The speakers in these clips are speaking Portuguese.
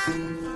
Thank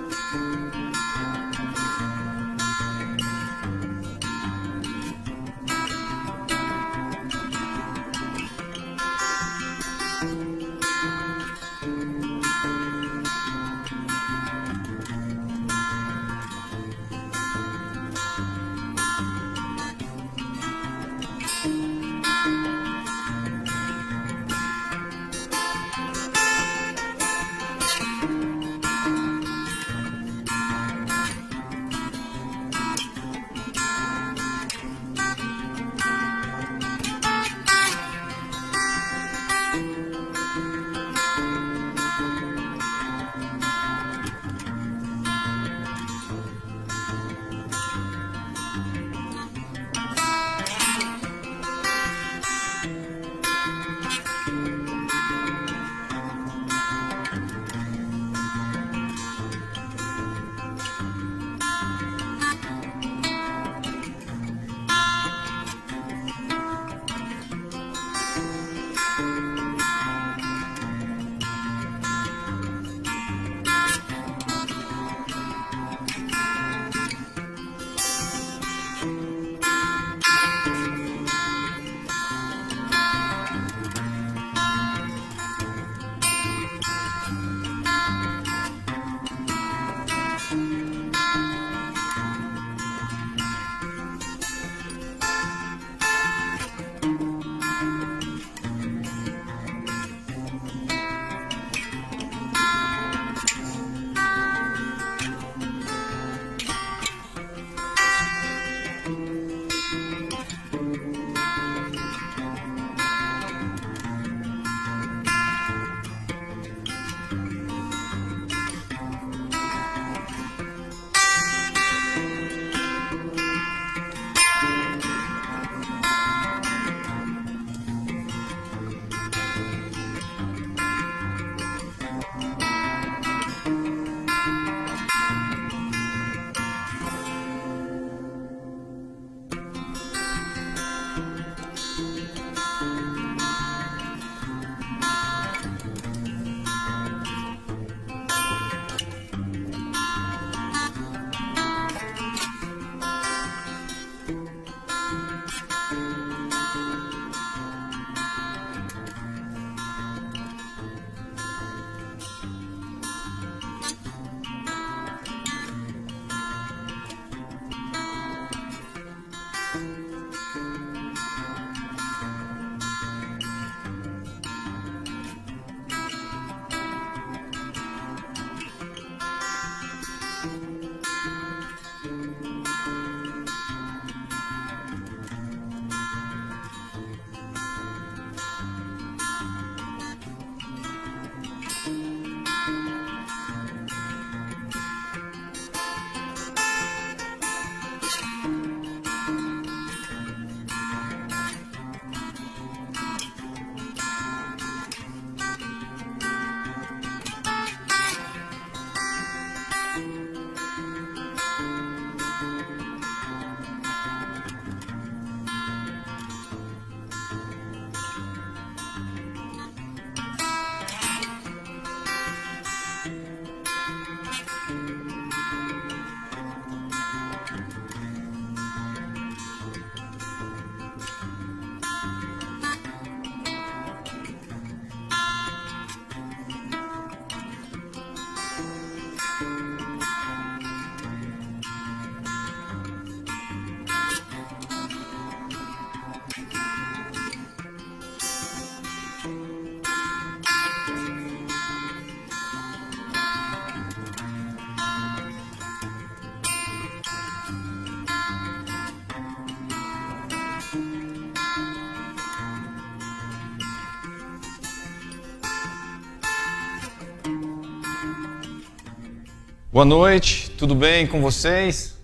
Boa noite, tudo bem com vocês?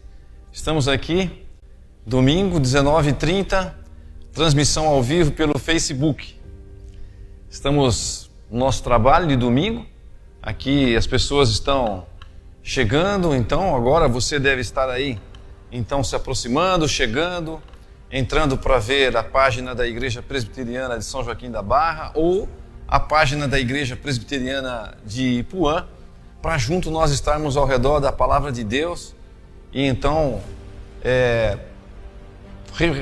Estamos aqui, domingo, 19h30, transmissão ao vivo pelo Facebook. Estamos no nosso trabalho de domingo, aqui as pessoas estão chegando, então agora você deve estar aí, então se aproximando, chegando, entrando para ver a página da Igreja Presbiteriana de São Joaquim da Barra ou a página da Igreja Presbiteriana de Ipuã, para junto nós estarmos ao redor da Palavra de Deus e então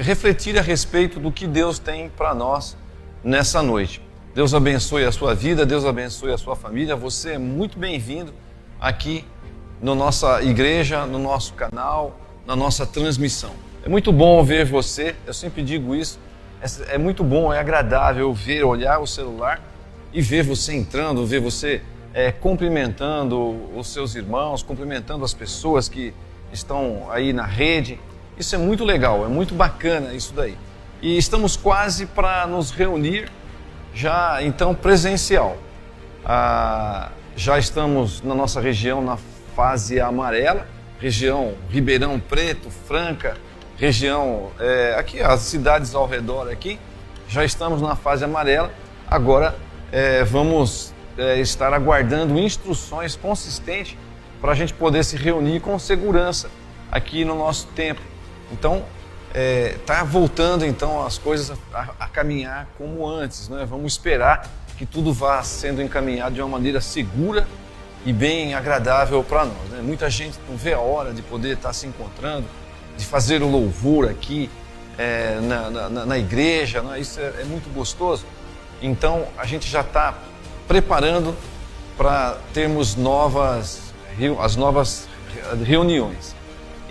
refletir a respeito do que Deus tem para nós nessa noite. Deus abençoe a sua vida, Deus abençoe a sua família. Você é muito bem-vindo aqui na nossa igreja, no nosso canal, na nossa transmissão. É muito bom ver você, eu sempre digo isso, é muito bom, é agradável ver, olhar o celular e ver você entrando, ver você cumprimentando os seus irmãos, cumprimentando as pessoas que estão aí na rede. Isso é muito legal, é muito bacana isso daí. E estamos quase para nos reunir já então presencial. Já estamos na nossa região na fase amarela, região Ribeirão Preto, Franca, região aqui as cidades ao redor aqui, já estamos na fase amarela. Agora vamos estar aguardando instruções consistentes para a gente poder se reunir com segurança aqui no nosso templo. Então, está voltando então as coisas a caminhar como antes, né? Vamos esperar que tudo vá sendo encaminhado de uma maneira segura e bem agradável para nós, né? Muita gente não vê a hora de poder estar se encontrando, de fazer o louvor aqui na igreja, né? Isso é muito gostoso. Então, a gente já está preparando para termos as novas reuniões.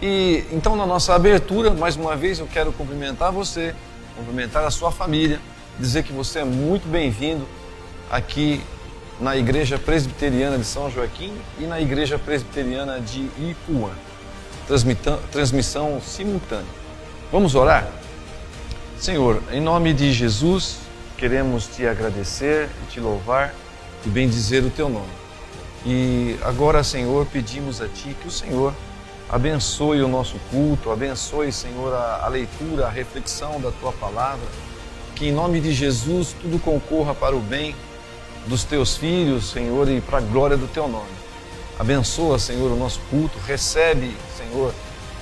E então na nossa abertura, mais uma vez eu quero cumprimentar você, cumprimentar a sua família, dizer que você é muito bem-vindo aqui na Igreja Presbiteriana de São Joaquim e na Igreja Presbiteriana de Ipuã. Transmissão simultânea. Vamos orar? Senhor, em nome de Jesus, queremos te agradecer e te louvar e bendizer o teu nome. E agora, Senhor, pedimos a ti que o Senhor abençoe o nosso culto, abençoe, Senhor, a leitura, a reflexão da tua palavra, que em nome de Jesus tudo concorra para o bem dos teus filhos, Senhor, e para a glória do teu nome. Abençoa, Senhor, o nosso culto, recebe, Senhor,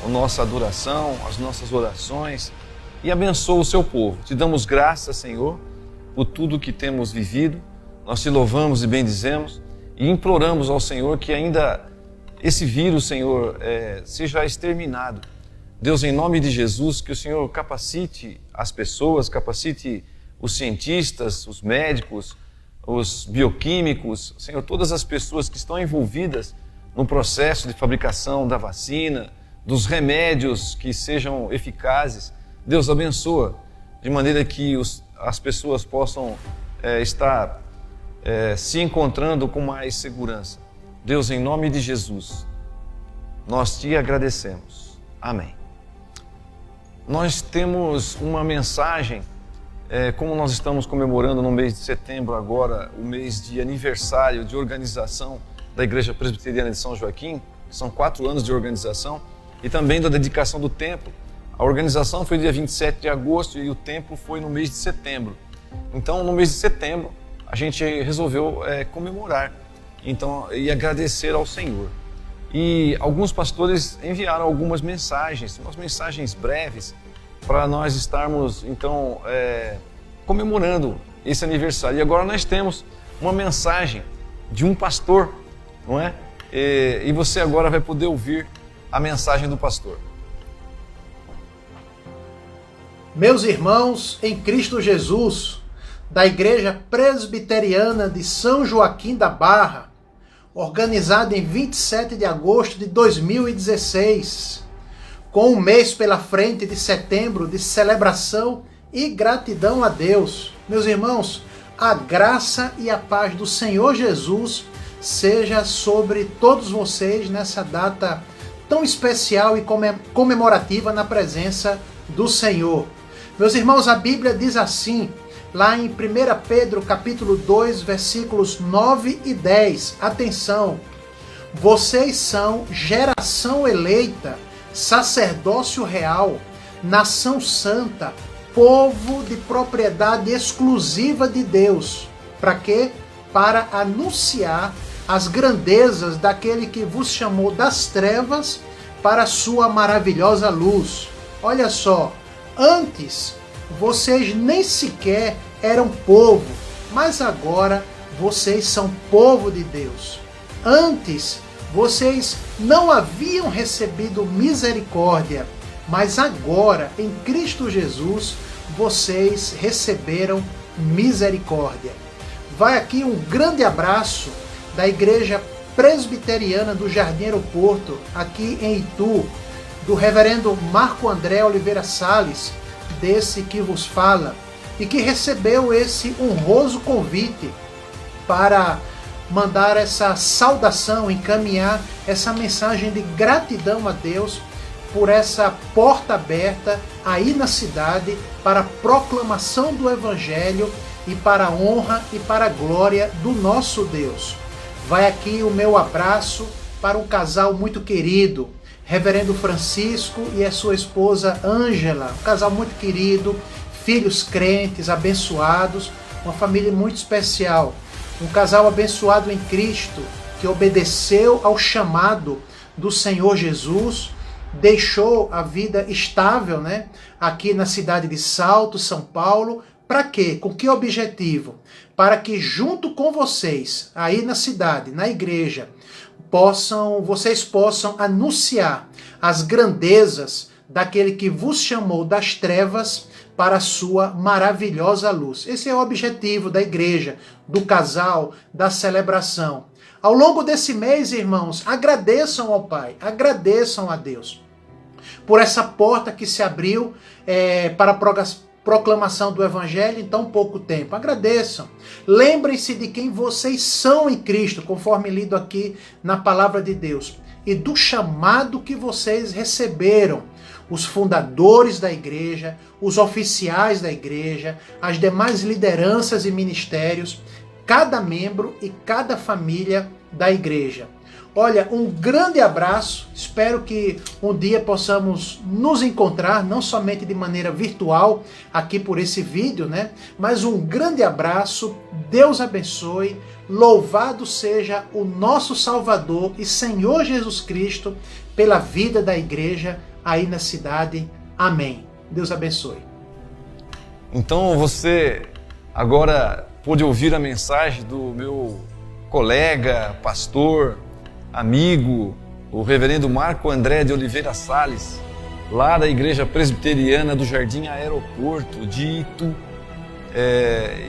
a nossa adoração, as nossas orações e abençoa o seu povo. Te damos graças, Senhor, por tudo que temos vivido. Nós te louvamos e bendizemos e imploramos ao Senhor que ainda esse vírus, Senhor, seja exterminado. Deus, em nome de Jesus, que o Senhor capacite as pessoas, capacite os cientistas, os médicos, os bioquímicos, Senhor, todas as pessoas que estão envolvidas no processo de fabricação da vacina, dos remédios que sejam eficazes. Deus, abençoa, de maneira que as pessoas possam estar se encontrando com mais segurança. Deus, em nome de Jesus, nós te agradecemos. Amém. Nós temos uma mensagem, como nós estamos comemorando no mês de setembro agora, o mês de aniversário de organização da Igreja Presbiteriana de São Joaquim, são 4 anos de organização, e também da dedicação do templo. A organização foi dia 27 de agosto e o templo foi no mês de setembro. Então, no mês de setembro, a gente resolveu comemorar e agradecer ao Senhor. E alguns pastores enviaram algumas mensagens, umas mensagens breves, para nós estarmos, então, comemorando esse aniversário. E agora nós temos uma mensagem de um pastor, não é? E você agora vai poder ouvir a mensagem do pastor. Meus irmãos em Cristo Jesus, da Igreja Presbiteriana de São Joaquim da Barra, organizada em 27 de agosto de 2016, com um mês pela frente de setembro de celebração e gratidão a Deus. Meus irmãos, a graça e a paz do Senhor Jesus seja sobre todos vocês nessa data tão especial e comemorativa na presença do Senhor. Meus irmãos, a Bíblia diz assim, lá em 1 Pedro capítulo 2, versículos 9 e 10. Atenção! Vocês são geração eleita, sacerdócio real, nação santa, povo de propriedade exclusiva de Deus. Para quê? Para anunciar as grandezas daquele que vos chamou das trevas para a sua maravilhosa luz. Olha só, antes vocês nem sequer eram povo, mas agora vocês são povo de Deus. Antes vocês não haviam recebido misericórdia, mas agora, em Cristo Jesus, vocês receberam misericórdia. Vai aqui um grande abraço da Igreja Presbiteriana do Jardim Aeroporto, aqui em Itu, do reverendo Marco André Oliveira Salles, desse que vos fala, e que recebeu esse honroso convite para mandar essa saudação, encaminhar essa mensagem de gratidão a Deus por essa porta aberta aí na cidade para a proclamação do Evangelho e para a honra e para a glória do nosso Deus. Vai aqui o meu abraço para um casal muito querido, Reverendo Francisco e a sua esposa Ângela, um casal muito querido, filhos crentes, abençoados, uma família muito especial, um casal abençoado em Cristo, que obedeceu ao chamado do Senhor Jesus, deixou a vida estável, aqui na cidade de Salto, São Paulo. Para quê? Com que objetivo? Para que junto com vocês, aí na cidade, na igreja, vocês possam anunciar as grandezas daquele que vos chamou das trevas para a sua maravilhosa luz. Esse é o objetivo da igreja, do casal, da celebração. Ao longo desse mês, irmãos, agradeçam ao Pai, agradeçam a Deus por essa porta que se abriu para a proclamação do Evangelho em tão pouco tempo. Agradeçam. Lembrem-se de quem vocês são em Cristo, conforme lido aqui na palavra de Deus, e do chamado que vocês receberam. Os fundadores da igreja, os oficiais da igreja, as demais lideranças e ministérios, cada membro e cada família da igreja. Olha, um grande abraço, espero que um dia possamos nos encontrar, não somente de maneira virtual, aqui por esse vídeo, mas um grande abraço, Deus abençoe, louvado seja o nosso Salvador e Senhor Jesus Cristo pela vida da igreja aí na cidade. Amém. Deus abençoe. Então você agora pôde ouvir a mensagem do meu colega, pastor, amigo, o reverendo Marco André de Oliveira Salles, lá da Igreja Presbiteriana do Jardim Aeroporto de Itu.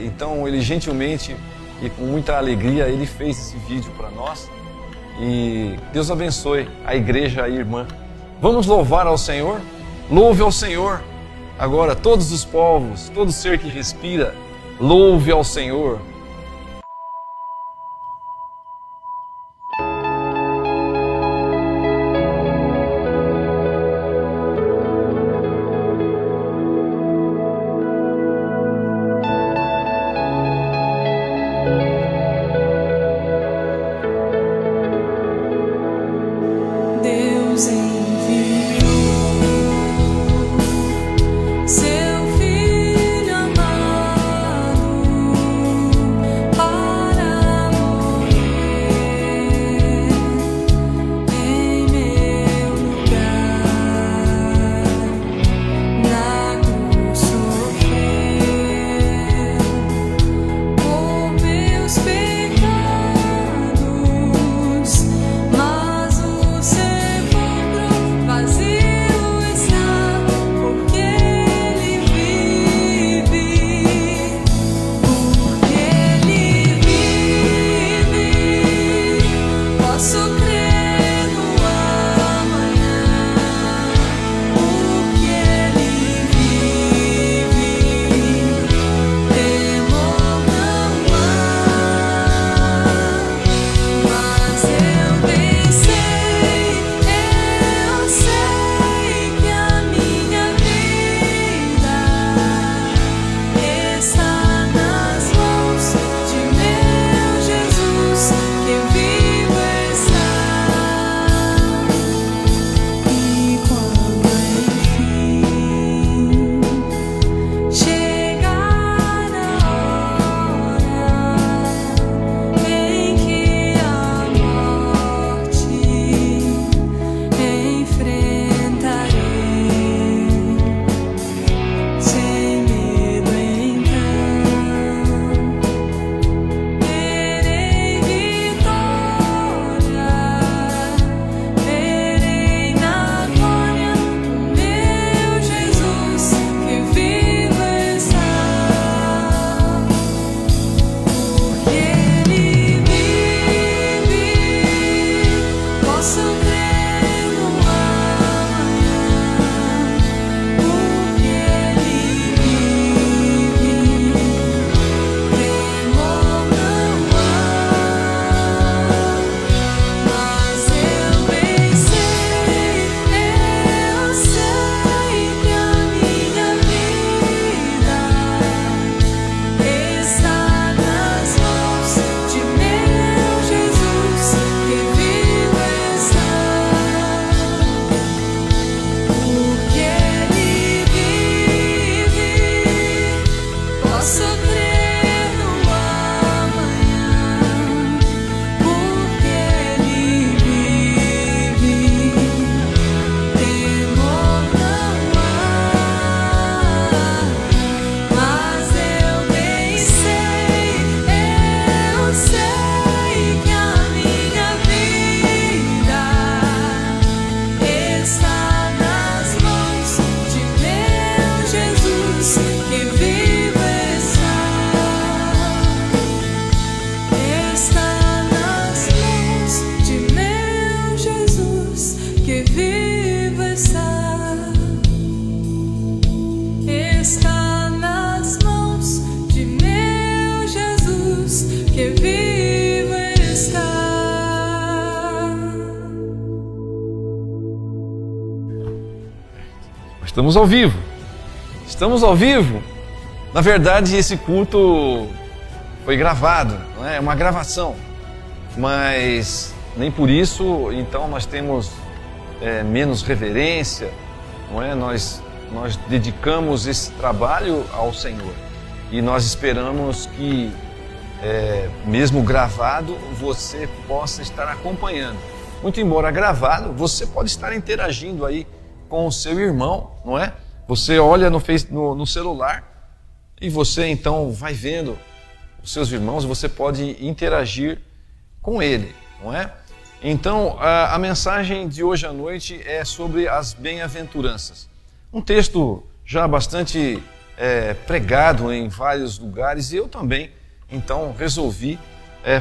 Então ele gentilmente e com muita alegria ele fez esse vídeo para nós, e Deus abençoe a igreja, a irmã. Vamos louvar ao Senhor? Louve ao Senhor. Agora todos os povos, todo ser que respira, louve ao Senhor. Deus enviou seu Filho amado para morrer em meu lugar, na cruz sofrer por meus pecados, mas o seu Estamos ao vivo. Estamos ao vivo. Na verdade, esse culto foi gravado, não é? É uma gravação. Mas nem por isso, então, nós temos menos reverência, não é? Nós dedicamos esse trabalho ao Senhor. E nós esperamos que, mesmo gravado, você possa estar acompanhando. Muito embora gravado, você pode estar interagindo aí com o seu irmão, não é? Você olha no celular e você então vai vendo os seus irmãos e você pode interagir com ele, não é? Então, a mensagem de hoje à noite é sobre as bem-aventuranças. Um texto já bastante pregado em vários lugares e eu também, então, resolvi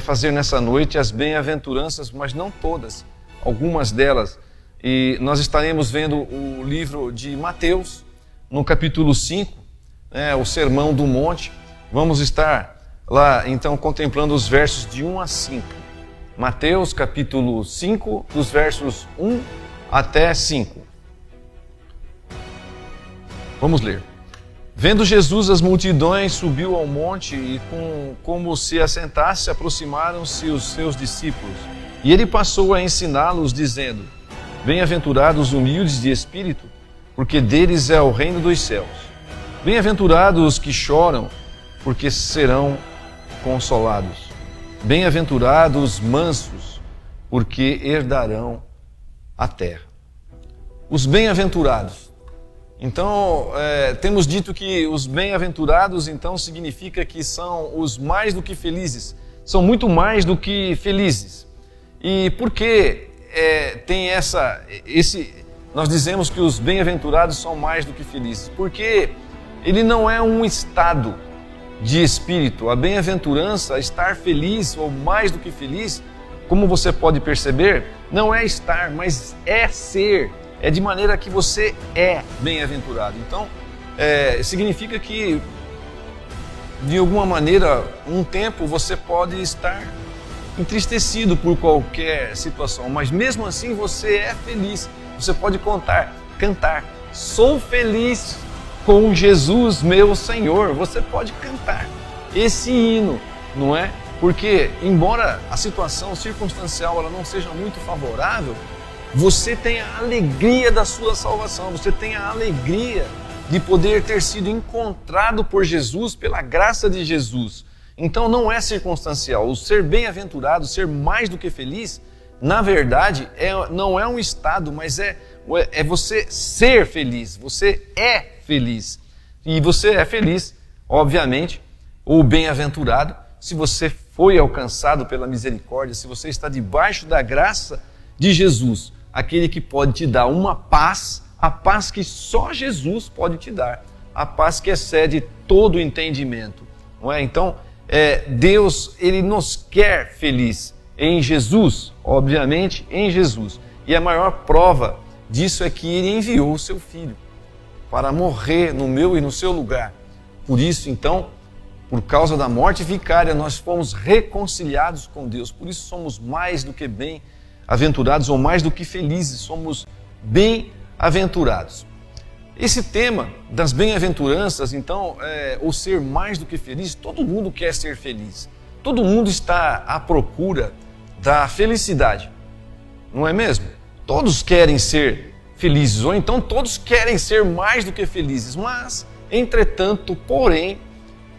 fazer nessa noite as bem-aventuranças, mas não todas, algumas delas. E nós estaremos vendo o livro de Mateus, no capítulo 5, o Sermão do Monte. Vamos estar lá, então, contemplando os versos de 1 a 5. Mateus, capítulo 5, dos versos 1 até 5. Vamos ler. Vendo Jesus as multidões, subiu ao monte e, como se assentasse, aproximaram-se os seus discípulos. E ele passou a ensiná-los, dizendo: Bem-aventurados os humildes de espírito, porque deles é o reino dos céus. Bem-aventurados os que choram, porque serão consolados. Bem-aventurados os mansos, porque herdarão a terra. Os bem-aventurados. Então, temos dito que os bem-aventurados, então, significa que são os mais do que felizes. São muito mais do que felizes. E por que nós dizemos que os bem-aventurados são mais do que felizes? Porque ele não é um estado de espírito. A bem-aventurança, estar feliz ou mais do que feliz, como você pode perceber, não é estar, mas é ser. É de maneira que você é bem-aventurado. Então, significa que, de alguma maneira, um tempo você pode estar entristecido por qualquer situação, mas mesmo assim você é feliz. Você pode cantar, sou feliz com Jesus, meu Senhor. Você pode cantar esse hino, não é? Porque, embora a situação circunstancial ela não seja muito favorável, você tem a alegria da sua salvação, você tem a alegria de poder ter sido encontrado por Jesus, pela graça de Jesus. Então não é circunstancial. O ser bem-aventurado, ser mais do que feliz, na verdade, não é um estado, mas é você ser feliz. Você é feliz. E você é feliz, obviamente, ou bem-aventurado, se você foi alcançado pela misericórdia, se você está debaixo da graça de Jesus, aquele que pode te dar uma paz, a paz que só Jesus pode te dar, a paz que excede todo o entendimento, não é? Então, Deus, Ele nos quer feliz em Jesus, obviamente em Jesus, e a maior prova disso é que Ele enviou o seu Filho para morrer no meu e no seu lugar. Por isso, então, por causa da morte vicária, nós fomos reconciliados com Deus, por isso somos mais do que bem-aventurados ou mais do que felizes, somos bem-aventurados. Esse tema das bem-aventuranças, então, o ser mais do que feliz, todo mundo quer ser feliz. Todo mundo está à procura da felicidade, não é mesmo? Todos querem ser felizes, ou então todos querem ser mais do que felizes. Mas, entretanto, porém,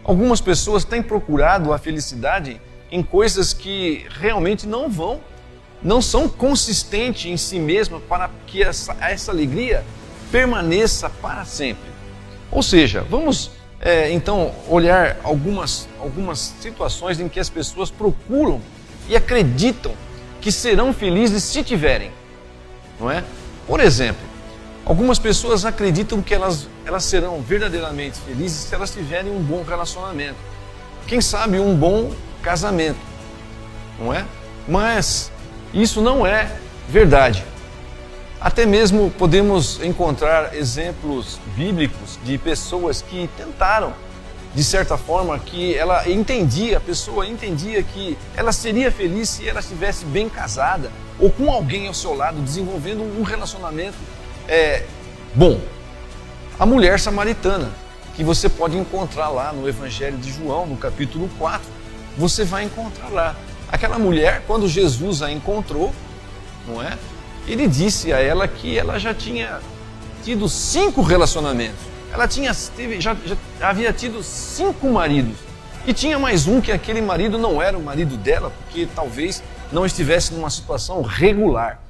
algumas pessoas têm procurado a felicidade em coisas que realmente não são consistentes em si mesmas para que essa alegria permaneça para sempre. Ou seja, vamos então olhar algumas situações em que as pessoas procuram e acreditam que serão felizes se tiverem, não é? Por exemplo, algumas pessoas acreditam que elas serão verdadeiramente felizes se elas tiverem um bom relacionamento. Quem sabe um bom casamento, não é? Mas isso não é verdade. Até mesmo podemos encontrar exemplos bíblicos de pessoas que tentaram, de certa forma, que a pessoa entendia que ela seria feliz se ela estivesse bem casada ou com alguém ao seu lado, desenvolvendo um relacionamento bom. a mulher samaritana, que você pode encontrar lá no Evangelho de João, no capítulo 4, você vai encontrar lá. Aquela mulher, quando Jesus a encontrou, não é? Ele disse a ela que ela já tinha tido 5 relacionamentos. Ela já havia tido 5 maridos. E tinha mais um que aquele marido não era o marido dela, porque talvez não estivesse numa situação regular.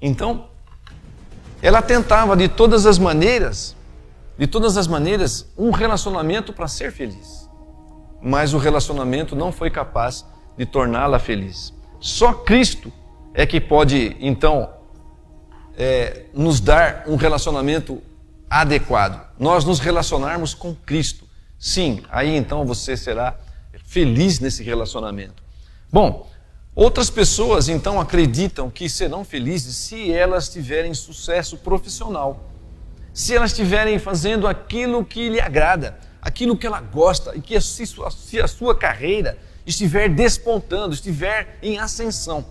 Então, ela tentava de todas as maneiras, um relacionamento para ser feliz. Mas o relacionamento não foi capaz de torná-la feliz. Só Cristo é que pode, então, nos dar um relacionamento adequado. Nós nos relacionarmos com Cristo. Sim, aí então você será feliz nesse relacionamento. Bom, outras pessoas então acreditam que serão felizes se elas tiverem sucesso profissional. Se elas estiverem fazendo aquilo que lhe agrada, aquilo que ela gosta, e que se a sua carreira estiver despontando, estiver em ascensão.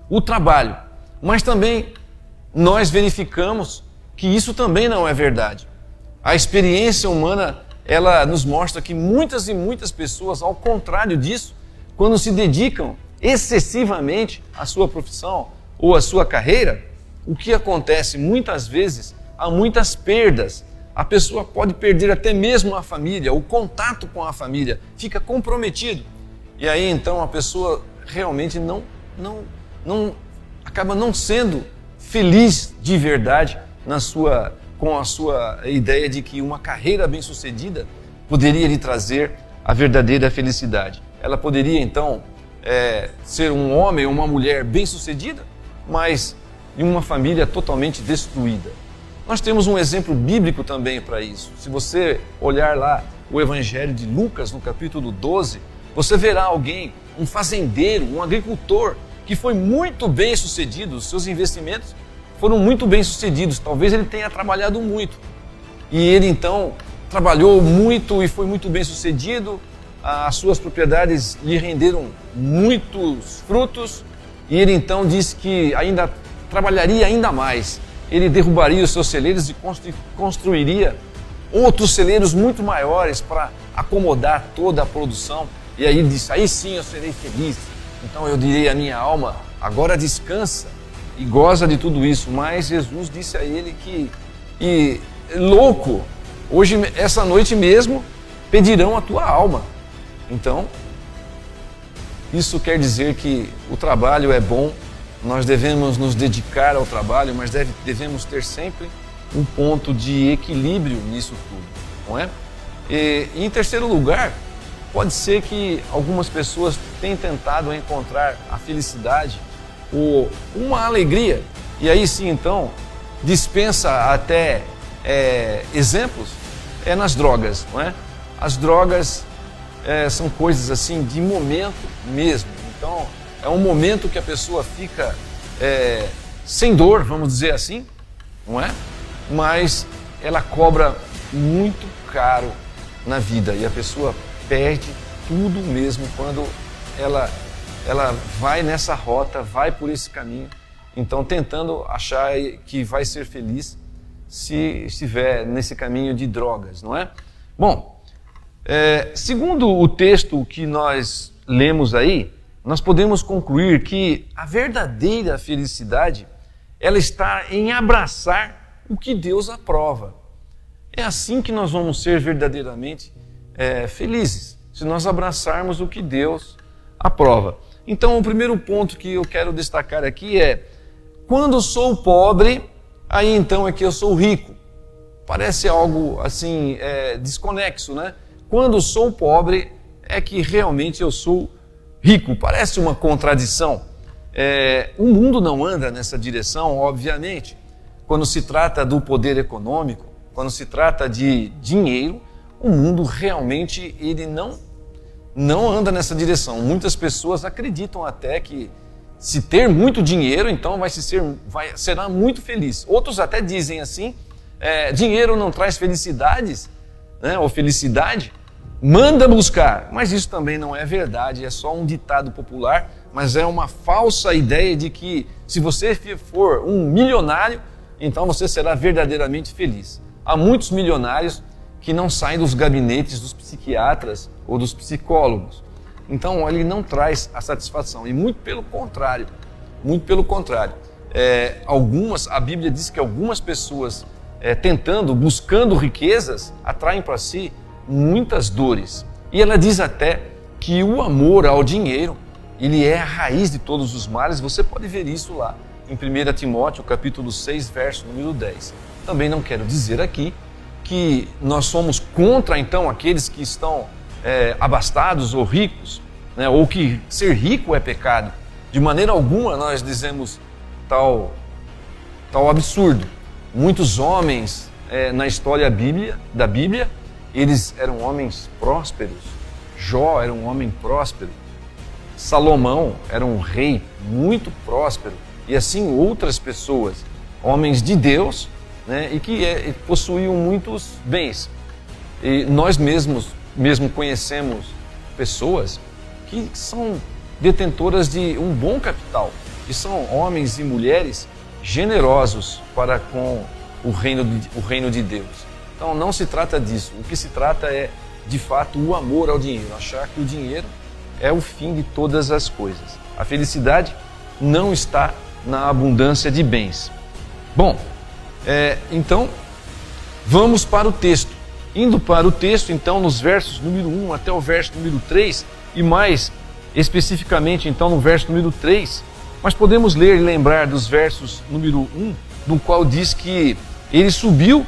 O trabalho. Mas também nós verificamos que isso também não é verdade. A experiência humana, ela nos mostra que muitas e muitas pessoas, ao contrário disso, quando se dedicam excessivamente à sua profissão ou à sua carreira, o que acontece muitas vezes, há muitas perdas. A pessoa pode perder até mesmo a família, o contato com a família fica comprometido. E aí então a pessoa realmente acaba não sendo feliz de verdade com a sua ideia de que uma carreira bem-sucedida poderia lhe trazer a verdadeira felicidade. Ela poderia então ser um homem ou uma mulher bem-sucedida, mas em uma família totalmente destruída. Nós temos um exemplo bíblico também para isso. Se você olhar lá o Evangelho de Lucas, no capítulo 12, você verá alguém, um fazendeiro, um agricultor, que foi muito bem sucedido, os seus investimentos foram muito bem sucedidos, talvez ele tenha trabalhado muito. E ele então trabalhou muito e foi muito bem sucedido, as suas propriedades lhe renderam muitos frutos, e ele então disse que ainda trabalharia ainda mais. Ele derrubaria os seus celeiros e construiria outros celeiros muito maiores para acomodar toda a produção. E aí ele disse, aí sim eu serei feliz. Então eu direi à minha alma, agora descansa e goza de tudo isso. Mas Jesus disse a ele que louco, hoje, essa noite mesmo, pedirão a tua alma. Então, isso quer dizer que o trabalho é bom, nós devemos nos dedicar ao trabalho, mas devemos ter sempre um ponto de equilíbrio nisso tudo, não é? E em terceiro lugar, pode ser que algumas pessoas tenham tentado encontrar a felicidade ou uma alegria, e aí sim então dispensa até exemplos, nas drogas, não é? As drogas são coisas assim de momento mesmo, então é um momento que a pessoa fica sem dor, vamos dizer assim, não é? Mas ela cobra muito caro na vida e a pessoa perde tudo mesmo quando ela vai nessa rota, vai por esse caminho, então tentando achar que vai ser feliz se estiver nesse caminho de drogas, não é? Bom, segundo o texto que nós lemos aí, nós podemos concluir que a verdadeira felicidade, ela está em abraçar o que Deus aprova. É assim que nós vamos ser verdadeiramente felizes, se nós abraçarmos o que Deus aprova. Então, o primeiro ponto que eu quero destacar aqui é, quando sou pobre, aí então é que eu sou rico. Parece algo assim, desconexo, né? Quando sou pobre, é que realmente eu sou rico. Parece uma contradição. O mundo não anda nessa direção, obviamente. Quando se trata do poder econômico, quando se trata de dinheiro, o mundo realmente ele não anda nessa direção. Muitas pessoas acreditam até que se ter muito dinheiro, então será muito feliz. Outros até dizem assim, dinheiro não traz felicidades, né, ou felicidade, manda buscar. Mas isso também não é verdade, é só um ditado popular, mas é uma falsa ideia de que se você for um milionário, então você será verdadeiramente feliz. há muitos milionários que não saem dos gabinetes dos psiquiatras ou dos psicólogos. Então, ele não traz a satisfação, e muito pelo contrário. A Bíblia diz que algumas pessoas buscando riquezas, atraem para si muitas dores. E ela diz até que o amor ao dinheiro, ele é a raiz de todos os males. Você pode ver isso lá em 1 Timóteo, capítulo 6, verso número 10. Também não quero dizer aqui que nós somos contra, então, aqueles que estão abastados ou ricos, né? Ou que ser rico é pecado. De maneira alguma nós dizemos tal absurdo. Muitos homens na história da Bíblia, eles eram homens prósperos. Jó era um homem próspero. Salomão era um rei muito próspero. E assim outras pessoas, homens de Deus, né, e que possuíam muitos bens. E nós mesmo conhecemos pessoas que são detentoras de um bom capital, que são homens e mulheres generosos para com o reino de Deus. Então não se trata disso. O que se trata é, de fato, o amor ao dinheiro. Achar que o dinheiro é o fim de todas as coisas. A felicidade não está na abundância de bens. Bom, então, vamos para o texto. Indo para o texto, então, nos versos número 1 até o verso número 3, e mais especificamente, então, no verso número 3, nós podemos ler e lembrar dos versos número 1, no qual diz que ele subiu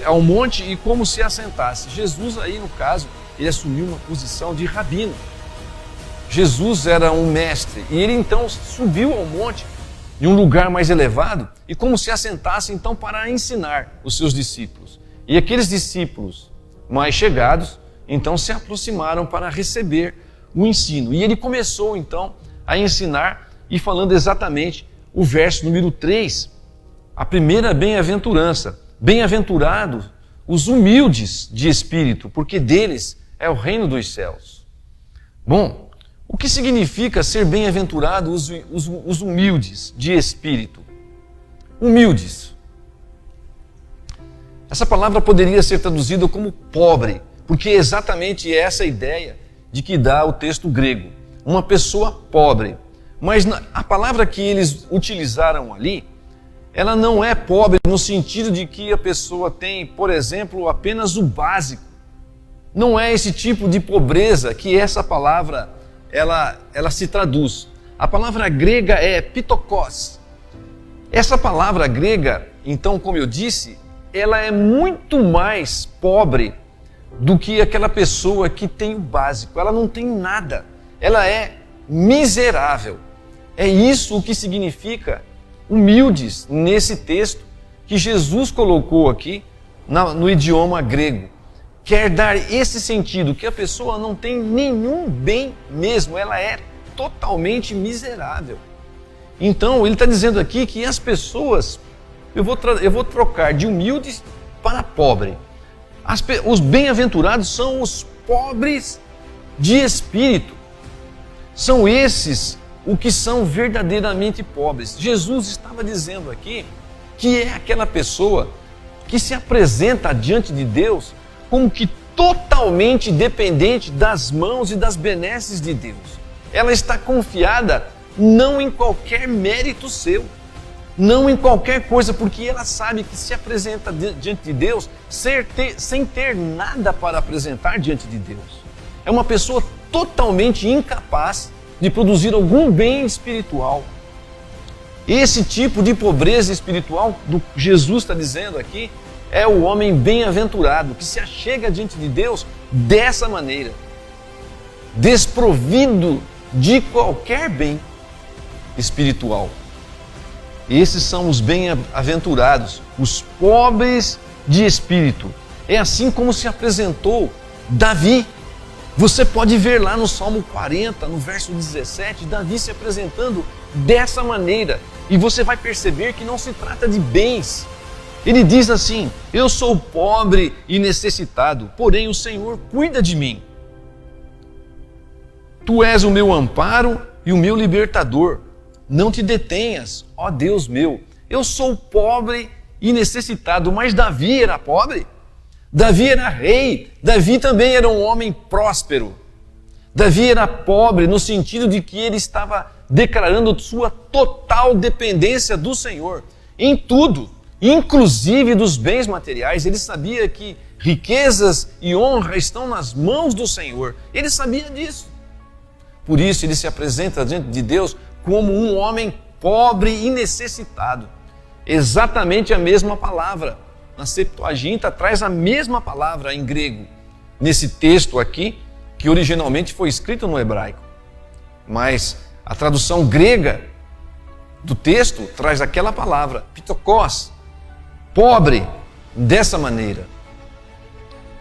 ao monte e como se assentasse. Jesus aí, no caso, ele assumiu uma posição de rabino. Jesus era um mestre e ele então subiu ao monte, em um lugar mais elevado, e como se assentasse então para ensinar os seus discípulos. E aqueles discípulos mais chegados, então se aproximaram para receber o ensino. E ele começou então a ensinar e falando exatamente o verso número 3, a primeira bem-aventurança. Bem-aventurados os humildes de espírito, porque deles é o reino dos céus. Bom, o que significa ser bem-aventurado os humildes de espírito? Humildes. Essa palavra poderia ser traduzida como pobre, porque é exatamente essa ideia de que dá o texto grego. Uma pessoa pobre. Mas a palavra que eles utilizaram ali, ela não é pobre no sentido de que a pessoa tem, por exemplo, apenas o básico. Não é esse tipo de pobreza que essa palavra ela se traduz. A palavra grega é pitokos. Essa palavra grega, então, como eu disse, ela é muito mais pobre do que aquela pessoa que tem o básico. Ela não tem nada. Ela é miserável. É isso o que significa humildes nesse texto que Jesus colocou aqui no idioma grego. Quer dar esse sentido, que a pessoa não tem nenhum bem mesmo, ela é totalmente miserável. Então, ele está dizendo aqui que as pessoas, eu vou trocar de humildes para pobre. Os bem-aventurados são os pobres de espírito. São esses o que são verdadeiramente pobres. Jesus estava dizendo aqui que é aquela pessoa que se apresenta diante de Deus como que totalmente dependente das mãos e das benesses de Deus. Ela está confiada não em qualquer mérito seu, não em qualquer coisa, porque ela sabe que se apresenta diante de Deus sem ter nada para apresentar diante de Deus. É uma pessoa totalmente incapaz de produzir algum bem espiritual. Esse tipo de pobreza espiritual, do que Jesus está dizendo aqui, é o homem bem-aventurado, que se achega diante de Deus dessa maneira, desprovido de qualquer bem espiritual. Esses são os bem-aventurados, os pobres de espírito. É assim como se apresentou Davi. Você pode ver lá no Salmo 40, no verso 17, Davi se apresentando dessa maneira. E você vai perceber que não se trata de bens. Ele diz assim: eu sou pobre e necessitado, porém o Senhor cuida de mim. Tu és o meu amparo e o meu libertador. Não te detenhas, ó Deus meu. Eu sou pobre e necessitado, mas Davi era pobre. Davi era rei. Davi também era um homem próspero. Davi era pobre no sentido de que ele estava declarando sua total dependência do Senhor em tudo, inclusive dos bens materiais. Ele sabia que riquezas e honra estão nas mãos do Senhor. Ele sabia disso. Por isso ele se apresenta diante de Deus como um homem pobre e necessitado. Exatamente a mesma palavra. Na Septuaginta traz a mesma palavra em grego. Nesse texto aqui, que originalmente foi escrito no hebraico. Mas a tradução grega do texto traz aquela palavra, pitokos, pobre, dessa maneira.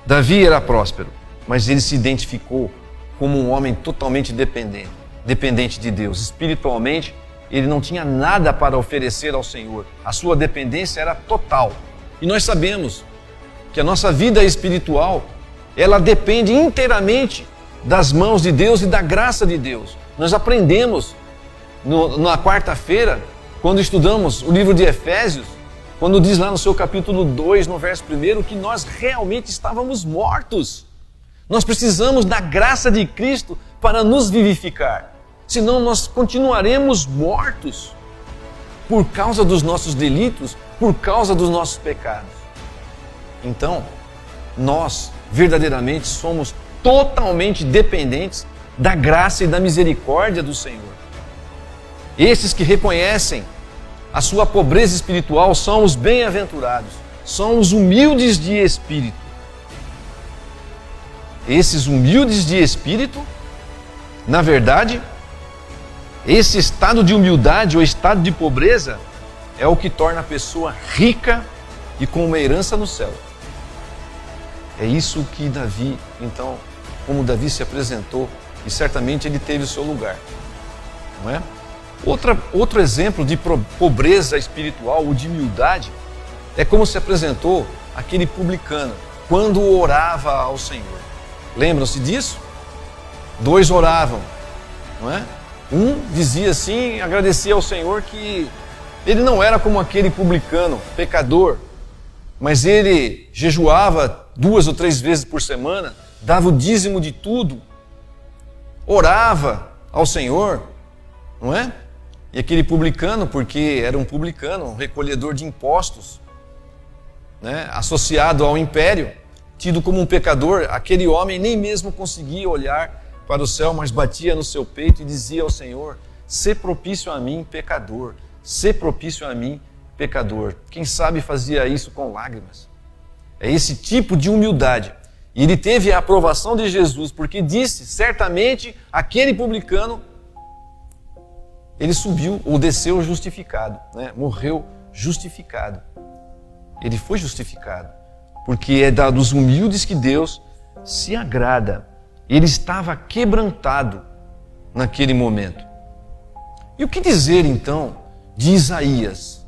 Davi era próspero, mas ele se identificou como um homem totalmente dependente de Deus. Espiritualmente, ele não tinha nada para oferecer ao Senhor. A sua dependência era total. E nós sabemos que a nossa vida espiritual, ela depende inteiramente das mãos de Deus e da graça de Deus. Nós aprendemos na quarta-feira, quando estudamos o livro de Efésios, quando diz lá no seu capítulo 2, no verso 1, que nós realmente estávamos mortos. Nós precisamos da graça de Cristo para nos vivificar. Senão nós continuaremos mortos por causa dos nossos delitos, por causa dos nossos pecados. Então, nós verdadeiramente somos totalmente dependentes da graça e da misericórdia do Senhor. Esses que reconhecem a sua pobreza espiritual são os bem-aventurados, são os humildes de espírito. Esses humildes de espírito, na verdade, esse estado de humildade ou estado de pobreza é o que torna a pessoa rica e com uma herança no céu. É isso que Davi, então, como Davi se apresentou, e certamente ele teve o seu lugar, não é? Outro exemplo de pobreza espiritual ou de humildade é como se apresentou aquele publicano quando orava ao Senhor. Lembram-se disso? 2 oravam, não é? Um dizia assim, agradecia ao Senhor que ele não era como aquele publicano, pecador, mas ele jejuava 2 ou 3 vezes por semana, dava o dízimo de tudo, orava ao Senhor, não é? E aquele publicano, porque era um publicano, um recolhedor de impostos, né? Associado ao império, tido como um pecador, aquele homem nem mesmo conseguia olhar para o céu, mas batia no seu peito e dizia ao Senhor: "Sê propício a mim, pecador, sê propício a mim, pecador." Quem sabe fazia isso com lágrimas. É esse tipo de humildade. E ele teve a aprovação de Jesus, porque disse, certamente, aquele publicano, ele subiu ou desceu justificado, né? Morreu justificado. Ele foi justificado, porque é dos humildes que Deus se agrada. Ele estava quebrantado naquele momento. E o que dizer então de Isaías?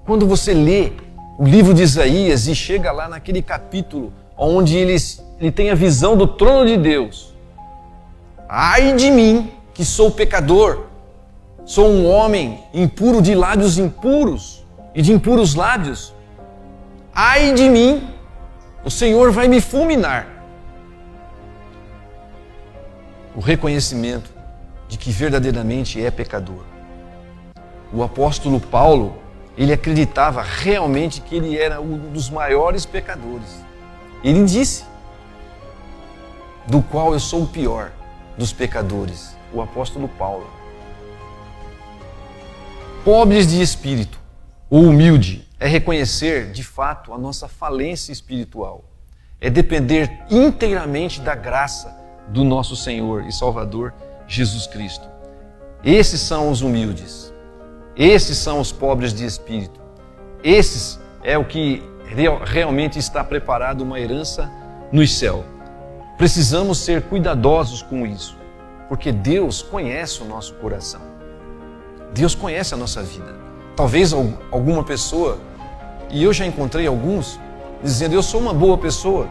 Quando você lê o livro de Isaías e chega lá naquele capítulo onde ele tem a visão do trono de Deus. Ai de mim, que sou pecador, sou um homem impuro de lábios impuros e de impuros lábios. Ai de mim, o Senhor vai me fulminar. O reconhecimento de que verdadeiramente é pecador. O apóstolo Paulo, ele acreditava realmente que ele era um dos maiores pecadores. Ele disse, do qual eu sou o pior dos pecadores, o apóstolo Paulo. Pobres de espírito, ou humilde, é reconhecer de fato a nossa falência espiritual. É depender inteiramente da graça do nosso Senhor e Salvador Jesus Cristo. Esses são os humildes. Esses são os pobres de espírito. Esses é o que realmente está preparado uma herança no céu. Precisamos ser cuidadosos com isso, porque Deus conhece o nosso coração. Deus conhece a nossa vida. Talvez alguma pessoa, e eu já encontrei alguns, dizendo: eu sou uma boa pessoa,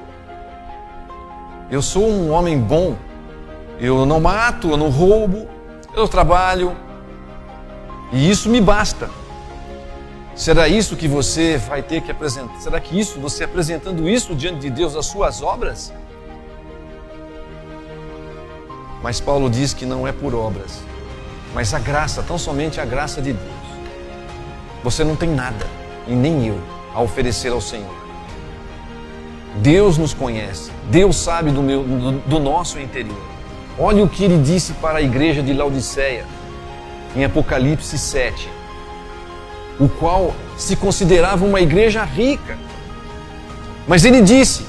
eu sou um homem bom, eu não mato, eu não roubo, eu trabalho, e isso me basta. Será isso que você vai ter que apresentar? Será que você apresentando isso diante de Deus, as suas obras? Mas Paulo diz que não é por obras, mas a graça, tão somente a graça de Deus. Você não tem nada, e nem eu, a oferecer ao Senhor. Deus nos conhece, Deus sabe do nosso interior. Olha o que ele disse para a igreja de Laodiceia, em Apocalipse 7, o qual se considerava uma igreja rica. Mas ele disse,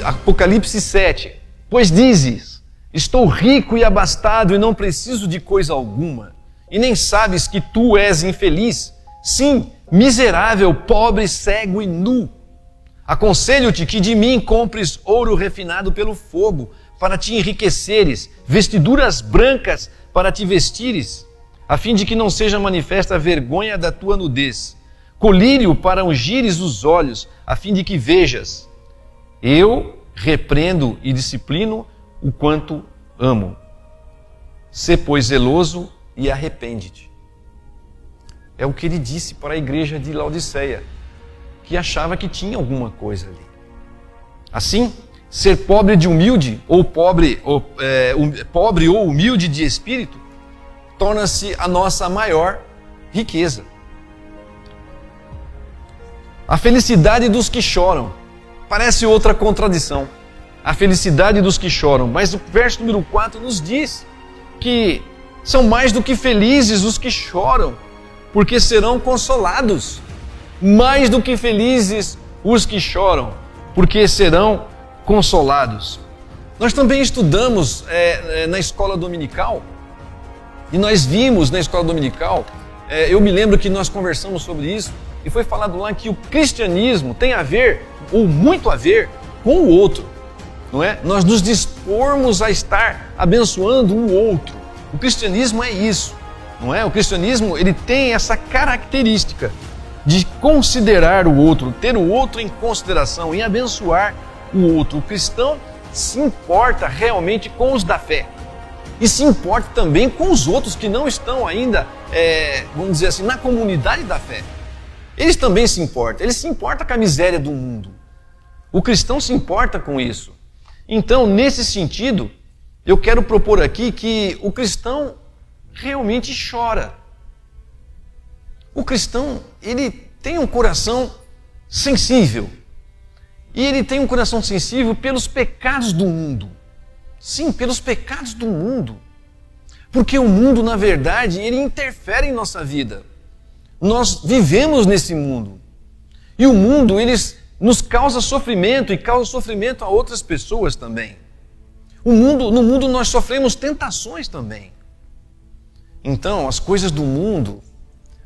Apocalipse 7, pois dizes, estou rico e abastado e não preciso de coisa alguma, e nem sabes que tu és infeliz, sim, miserável, pobre, cego e nu. Aconselho-te que de mim compres ouro refinado pelo fogo, para te enriqueceres, vestiduras brancas para te vestires, a fim de que não seja manifesta a vergonha da tua nudez, colírio para ungires os olhos, a fim de que vejas. Eu repreendo e disciplino o quanto amo. Sê, pois, zeloso e arrepende-te. É o que ele disse para a igreja de Laodiceia, que achava que tinha alguma coisa ali. Assim, ser pobre de humilde, ou pobre ou humilde de espírito, torna-se a nossa maior riqueza. A felicidade dos que choram. Parece outra contradição. A felicidade dos que choram. Mas o verso número 4 nos diz que são mais do que felizes os que choram, porque serão consolados. Mais do que felizes os que choram, porque serão consolados. Nós também estudamos na escola dominical, e nós vimos na escola dominical, eu me lembro que nós conversamos sobre isso, e foi falado lá que o cristianismo tem a ver, ou muito a ver, com o outro, não é? Nós nos dispormos a estar abençoando o outro. O cristianismo é isso, não é? O cristianismo, ele tem essa característica de considerar o outro, ter o outro em consideração, em abençoar o outro. O cristão se importa realmente com os da fé. E se importa também com os outros que não estão ainda, vamos dizer assim, na comunidade da fé. Eles também se importam. Ele se importa com a miséria do mundo. O cristão se importa com isso. Então, nesse sentido, eu quero propor aqui que o cristão realmente chora. O cristão, ele tem um coração sensível. E ele tem um coração sensível pelos pecados do mundo. Sim, pelos pecados do mundo. Porque o mundo, na verdade, ele interfere em nossa vida. Nós vivemos nesse mundo. E o mundo, ele nos causa sofrimento e causa sofrimento a outras pessoas também. No mundo nós sofremos tentações também. Então, as coisas do mundo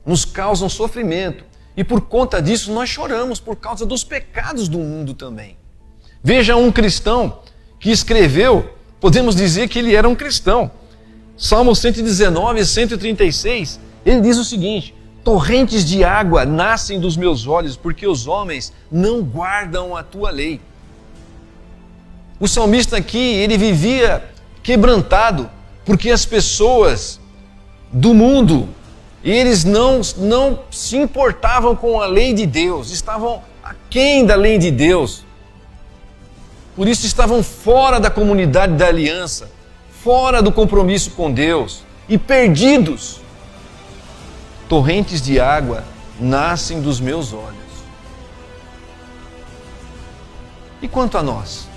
nos causam sofrimento. E por conta disso nós choramos por causa dos pecados do mundo também. Veja um cristão que escreveu, podemos dizer que ele era um cristão. Salmo 119, 136, ele diz o seguinte: torrentes de água nascem dos meus olhos, porque os homens não guardam a tua lei. O salmista aqui, ele vivia quebrantado, porque as pessoas do mundo, eles não se importavam com a lei de Deus, estavam aquém da lei de Deus. Por isso estavam fora da comunidade da aliança, fora do compromisso com Deus e perdidos. Torrentes de água nascem dos meus olhos. E quanto a nós?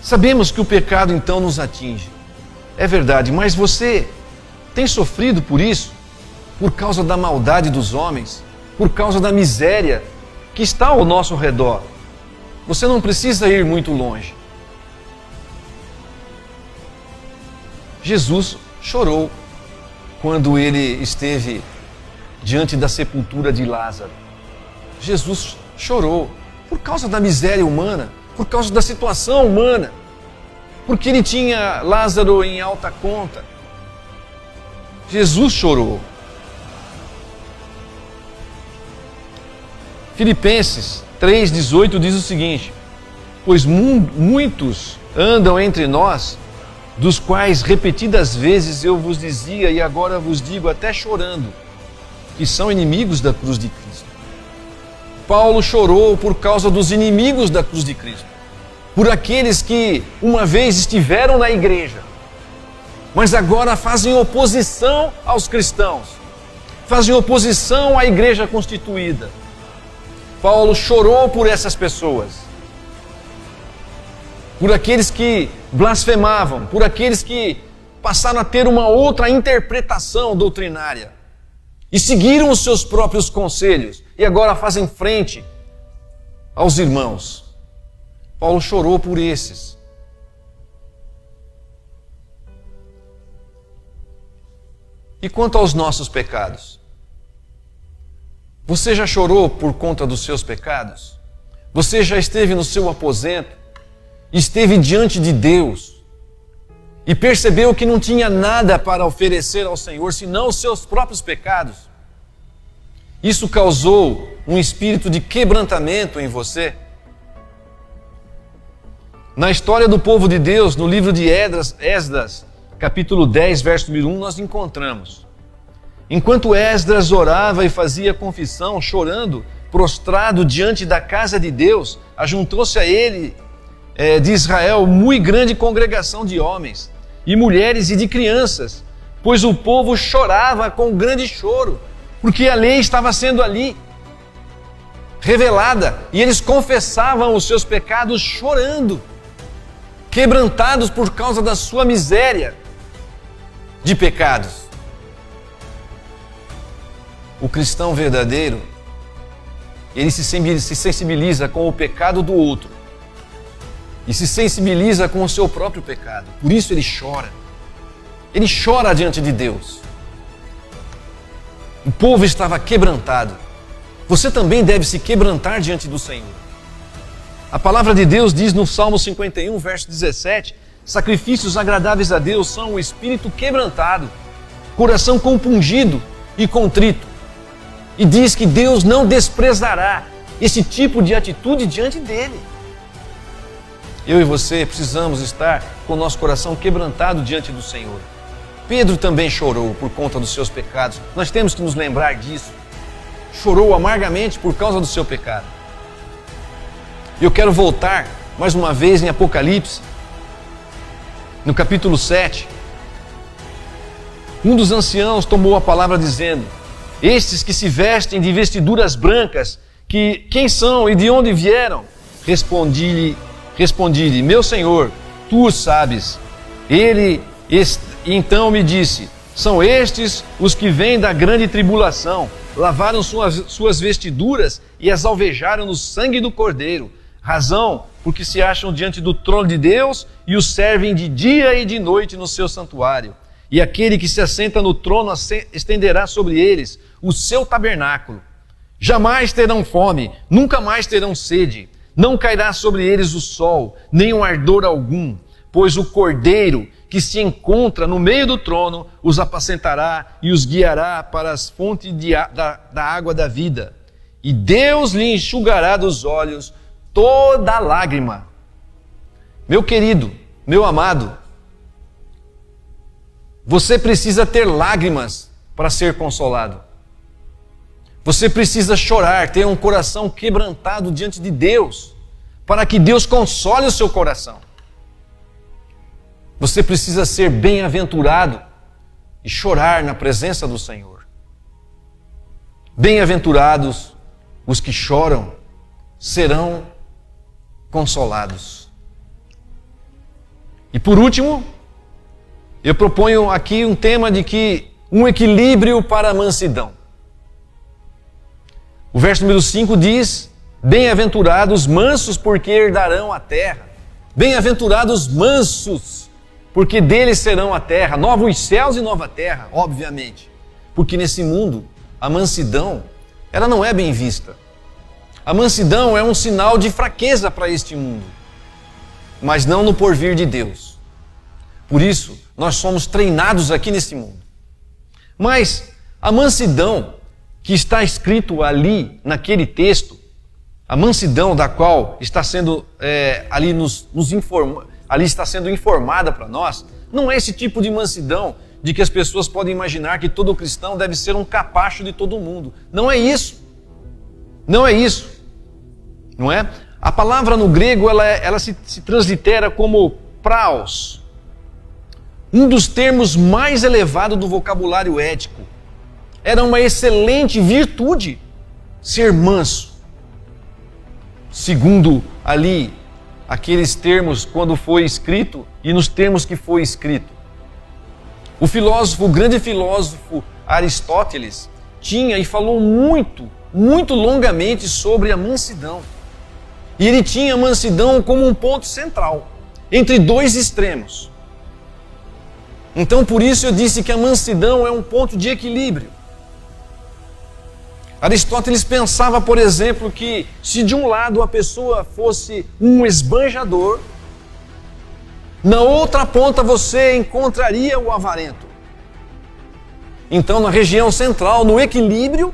Sabemos que o pecado então nos atinge. É verdade, mas você tem sofrido por isso? Por causa da maldade dos homens? Por causa da miséria que está ao nosso redor? Você não precisa ir muito longe. Jesus chorou quando ele esteve diante da sepultura de Lázaro. Jesus chorou por causa da miséria humana, por causa da situação humana, porque ele tinha Lázaro em alta conta. Jesus chorou. Filipenses 3,18 diz o seguinte: pois muitos andam entre nós dos quais repetidas vezes eu vos dizia e agora vos digo até chorando, que são inimigos da cruz de Cristo. Paulo chorou por causa dos inimigos da cruz de Cristo, por aqueles que uma vez estiveram na igreja, mas agora fazem oposição aos cristãos, fazem oposição à igreja constituída. Paulo chorou por essas pessoas, por aqueles que blasfemavam, por aqueles que passaram a ter uma outra interpretação doutrinária e seguiram os seus próprios conselhos e agora fazem frente aos irmãos. Paulo chorou por esses. E quanto aos nossos pecados? Você já chorou por conta dos seus pecados? Você já esteve no seu aposento, esteve diante de Deus e percebeu que não tinha nada para oferecer ao Senhor senão os seus próprios pecados? Isso causou um espírito de quebrantamento em você? Na história do povo de Deus, no livro de Esdras, capítulo 10, verso 1, nós encontramos: enquanto Esdras orava e fazia confissão, chorando, prostrado diante da casa de Deus, ajuntou-se a ele de Israel muito grande congregação de homens, e mulheres e de crianças, pois o povo chorava com grande choro, porque a lei estava sendo ali revelada, e eles confessavam os seus pecados chorando, quebrantados por causa da sua miséria de pecados. O cristão verdadeiro, ele se sensibiliza com o pecado do outro e se sensibiliza com o seu próprio pecado. Por isso ele chora. Ele chora diante de Deus. O povo estava quebrantado. Você também deve se quebrantar diante do Senhor. A palavra de Deus diz no Salmo 51, verso 17: sacrifícios agradáveis a Deus são o espírito quebrantado, coração compungido e contrito. E diz que Deus não desprezará esse tipo de atitude diante dele. Eu e você precisamos estar com o nosso coração quebrantado diante do Senhor. Pedro também chorou por conta dos seus pecados. Nós temos que nos lembrar disso. Chorou amargamente por causa do seu pecado. Eu quero voltar mais uma vez em Apocalipse, no capítulo 7. Um dos anciãos tomou a palavra dizendo: estes que se vestem de vestiduras brancas, quem são e de onde vieram? Respondi-lhe, meu Senhor, tu o sabes. Ele então me disse: são estes os que vêm da grande tribulação, lavaram suas vestiduras e as alvejaram no sangue do Cordeiro, razão porque se acham diante do trono de Deus e o servem de dia e de noite no seu santuário. E aquele que se assenta no trono estenderá sobre eles o seu tabernáculo. Jamais terão fome, nunca mais terão sede. Não cairá sobre eles o sol, nem um ardor algum, pois o Cordeiro que se encontra no meio do trono os apacentará e os guiará para as fontes da água da vida. E Deus lhe enxugará dos olhos toda lágrima. Meu querido, meu amado, você precisa ter lágrimas para ser consolado. Você precisa chorar, ter um coração quebrantado diante de Deus, para que Deus console o seu coração. Você precisa ser bem-aventurado e chorar na presença do Senhor. Bem-aventurados os que choram serão consolados. E por último, eu proponho aqui um tema de que um equilíbrio para a mansidão. O verso número 5 diz: bem-aventurados mansos, porque herdarão a terra. Bem-aventurados mansos, porque deles serão a terra, novos céus e nova terra, obviamente. Porque nesse mundo, a mansidão, ela não é bem vista. A mansidão é um sinal de fraqueza para este mundo, mas não no porvir de Deus. Por isso, nós somos treinados aqui nesse mundo. Mas a mansidão que está escrito ali naquele texto, a mansidão da qual está sendo ali está sendo informada para nós, não é esse tipo de mansidão de que as pessoas podem imaginar que todo cristão deve ser um capacho de todo mundo. Não é isso. Não é isso. Não é? A palavra no grego, ela se translitera como praos. Um dos termos mais elevados do vocabulário ético. Era uma excelente virtude ser manso. Segundo ali, aqueles termos quando foi escrito e nos termos que foi escrito. O grande filósofo Aristóteles tinha e falou muito, muito longamente sobre a mansidão. E ele tinha a mansidão como um ponto central, entre dois extremos. Então por isso eu disse que a mansidão é um ponto de equilíbrio. Aristóteles pensava, por exemplo, que se de um lado a pessoa fosse um esbanjador, na outra ponta você encontraria o avarento. Então, na região central, no equilíbrio,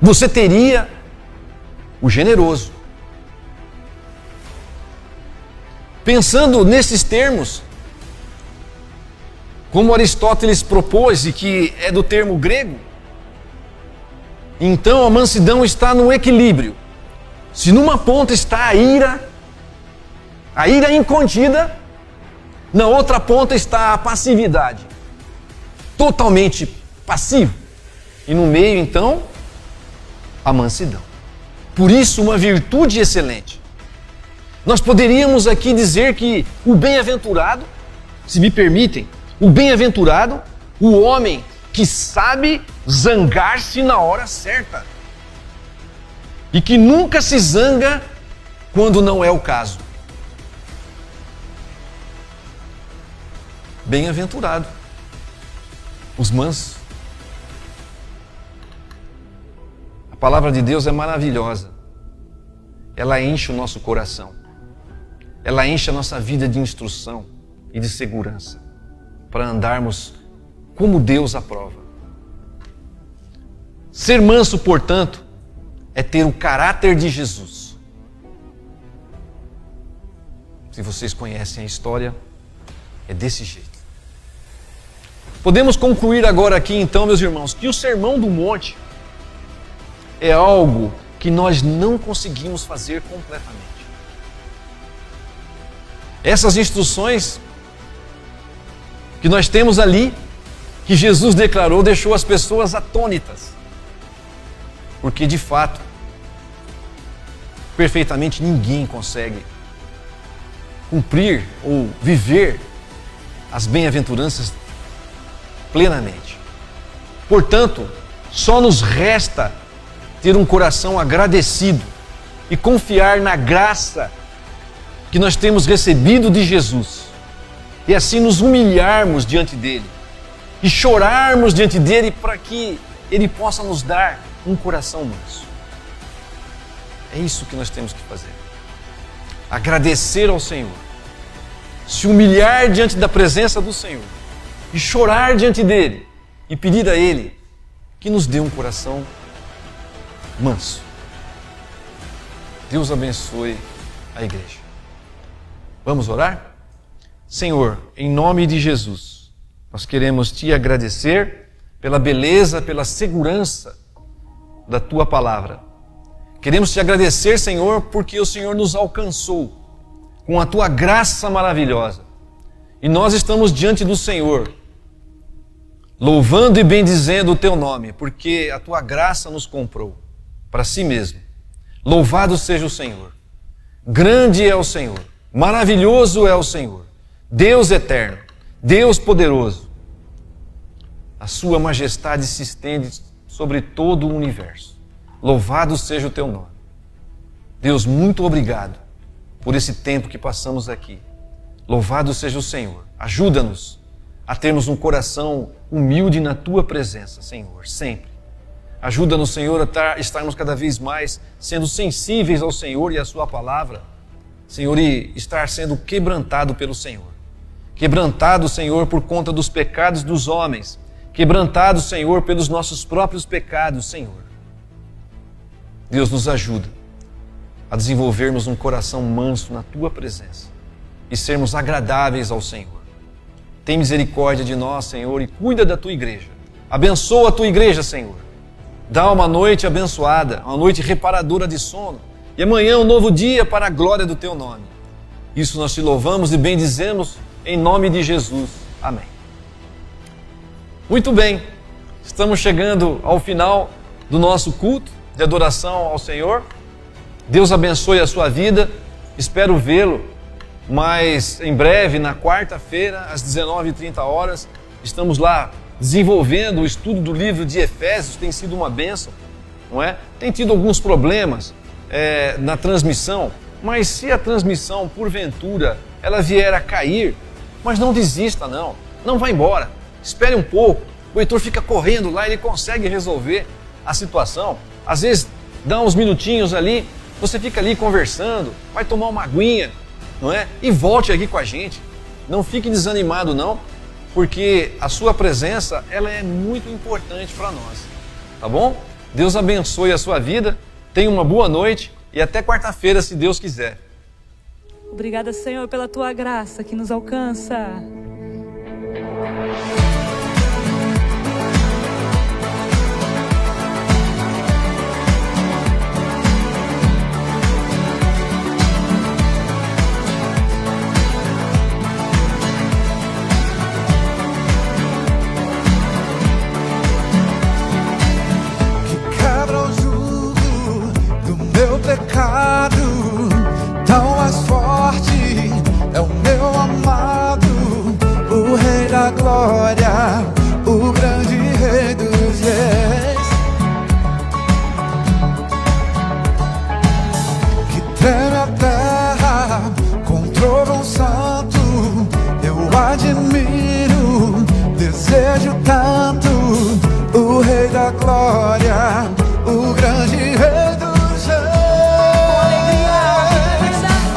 você teria o generoso. Pensando nesses termos, como Aristóteles propôs, e que é do termo grego, então a mansidão está no equilíbrio. Se numa ponta está a ira incontida, na outra ponta está a passividade, totalmente passivo. E no meio, então, a mansidão. Por isso, uma virtude excelente. Nós poderíamos aqui dizer que o bem-aventurado, se me permitem, o bem-aventurado, o homem que sabe zangar-se na hora certa e que nunca se zanga quando não é o caso. Bem-aventurado os mansos. A palavra de Deus é maravilhosa. Ela enche o nosso coração. Ela enche a nossa vida de instrução e de segurança para andarmos como Deus aprova. Ser manso, portanto, é ter o caráter de Jesus. Se vocês conhecem a história, é desse jeito. Podemos concluir agora aqui, então, meus irmãos, que o Sermão do Monte é algo que nós não conseguimos fazer completamente. Essas instruções que nós temos ali, que Jesus declarou, deixou as pessoas atônitas. Porque, de fato, perfeitamente ninguém consegue cumprir ou viver as bem-aventuranças plenamente. Portanto, só nos resta ter um coração agradecido e confiar na graça que nós temos recebido de Jesus. E assim nos humilharmos diante dele e chorarmos diante dele para que ele possa nos dar um coração manso. É isso que nós temos que fazer. Agradecer ao Senhor, se humilhar diante da presença do Senhor e chorar diante dele e pedir a ele que nos dê um coração manso. Deus abençoe a igreja. Vamos orar? Senhor, em nome de Jesus, nós queremos te agradecer pela beleza, pela segurança da tua palavra. Queremos te agradecer, Senhor, porque o Senhor nos alcançou com a tua graça maravilhosa. E nós estamos diante do Senhor, louvando e bendizendo o teu nome, porque a tua graça nos comprou para si mesmo. Louvado seja o Senhor. Grande é o Senhor. Maravilhoso é o Senhor. Deus eterno, Deus poderoso. A sua majestade se estende sobre todo o universo. Louvado seja o teu nome. Deus, muito obrigado por esse tempo que passamos aqui. Louvado seja o Senhor. Ajuda-nos a termos um coração humilde na tua presença, Senhor, sempre. Ajuda-nos, Senhor, a estarmos cada vez mais sendo sensíveis ao Senhor e à sua palavra. Senhor, e estar sendo quebrantado pelo Senhor. Quebrantado, Senhor, por conta dos pecados dos homens. Quebrantado, Senhor, pelos nossos próprios pecados, Senhor. Deus, nos ajuda a desenvolvermos um coração manso na tua presença e sermos agradáveis ao Senhor. Tem misericórdia de nós, Senhor, e cuida da tua igreja. Abençoa a tua igreja, Senhor. Dá uma noite abençoada, uma noite reparadora de sono. E amanhã um novo dia para a glória do teu nome. Isso nós te louvamos e bendizemos em nome de Jesus. Amém. Muito bem, estamos chegando ao final do nosso culto de adoração ao Senhor. Deus abençoe a sua vida. Espero vê-lo mais em breve, na quarta-feira, às 19h30. Estamos lá desenvolvendo o estudo do livro de Efésios. Tem sido uma bênção, não é? Tem tido alguns problemas na transmissão, mas se a transmissão, porventura, ela vier a cair, mas não desista não vá embora, espere um pouco, o Heitor fica correndo lá, ele consegue resolver a situação, às vezes dá uns minutinhos ali, você fica ali conversando, vai tomar uma aguinha, não é? E volte aqui com a gente, não fique desanimado não, porque a sua presença, ela é muito importante para nós, tá bom? Deus abençoe a sua vida. Tenha uma boa noite e até quarta-feira, se Deus quiser. Obrigada, Senhor, pela tua graça que nos alcança. Pecado tão mais forte é o meu amado, o Rei da Glória, o grande Rei dos Reis, que treme a terra com trovão santo. Eu admiro, desejo tanto o Rei da Glória, o grande Rei dos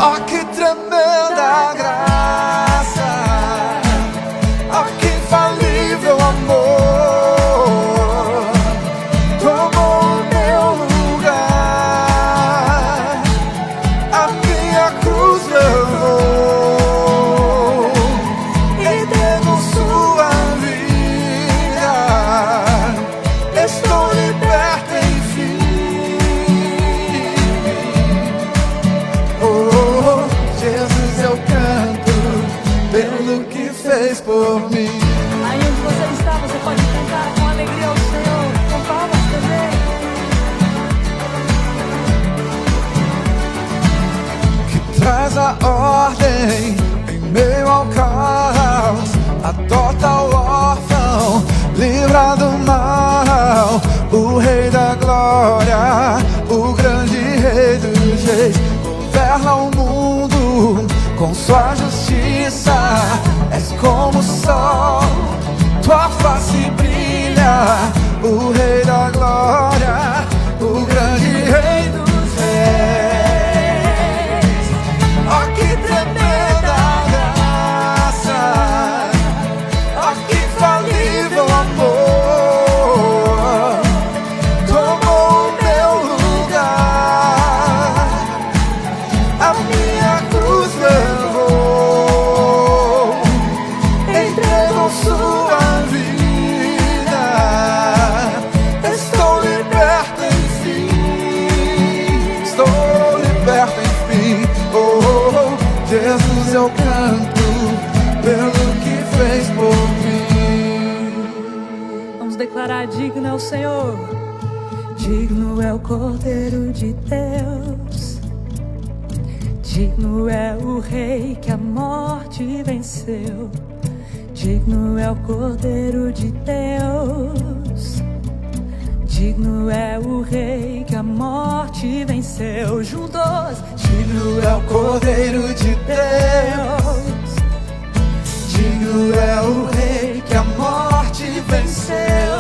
oh, que tremenda graça, oh, que infalível amor, tomou o meu lugar, a minha cruz levou, entregou sua vida, estou liberto enfim. Jesus, eu canto pelo que fez por mim. Aí onde você está, você pode cantar com alegria ao Senhor, com palmas também. Que traz a ordem em meio ao caos, adota o órfão, livra do mal, o Rei da Glória, o grande Rei dos Reis, governa o mundo com sua justiça. És como o sol, tua face brilha, o Rei da Glória, o grande Rei dos Reis. Oh, que tremenda graça, oh, que infalível amor, tomou o meu lugar, a minha cruz levou, entregou sua vida, estou liberto enfim, estou liberto enfim. Oh, Jesus, eu canto pelo que fez por mim. Vamos declarar: digno é o Senhor, digno é o Cordeiro de Deus, digno é o Rei que a morte venceu, digno é o Cordeiro de Deus, digno é o Rei que a morte venceu. Juntos, Digno é o Cordeiro de Deus, digno é o Rei que a morte venceu,